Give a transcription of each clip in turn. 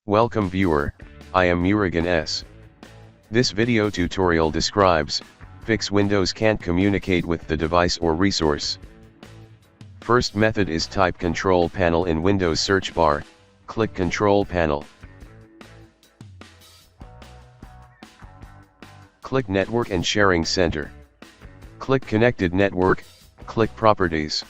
Welcome viewer, I am Murugan S. This video tutorial describes, fix Windows can't communicate with the device or resource. First method is type Control Panel in Windows search bar, click Control Panel. Click Network and Sharing Center. Click Connected Network, click Properties.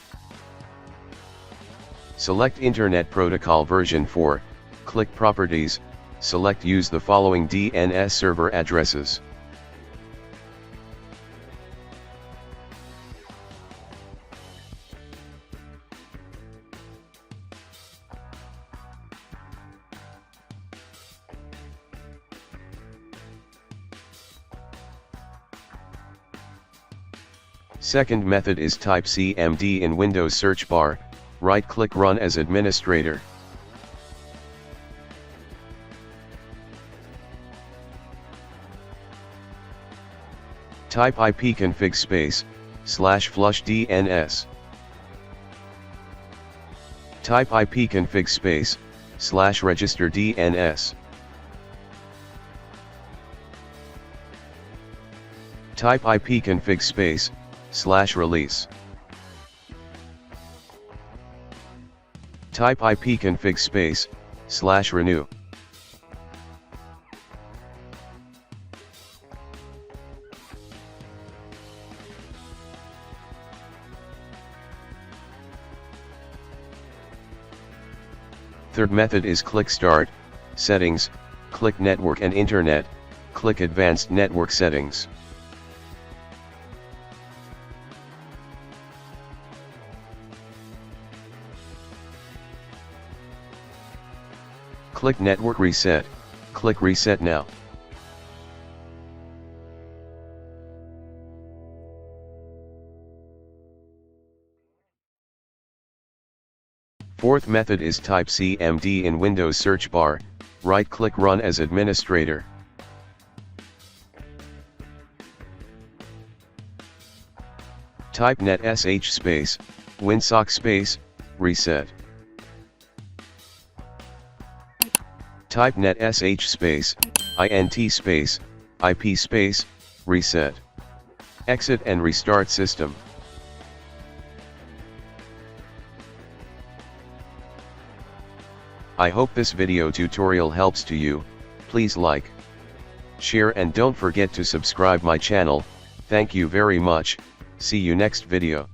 Select Internet Protocol version 4, click Properties, select Use the following DNS server addresses. Second method is type CMD in Windows search bar, right-click Run as administrator. Type ipconfig /flush DNS. Type ipconfig /register DNS. Type ipconfig /release. Type ipconfig /renew. Third method is click Start, Settings, click Network and Internet, click Advanced Network Settings. Click Network Reset, click Reset Now. Fourth method is type CMD in Windows search bar, right-click Run as administrator. Type netsh winsock reset. Type netsh int ip reset. Exit and restart system. I hope this video tutorial helps to you. Please like, share and don't forget to subscribe my channel. Thank you very much. See you next video.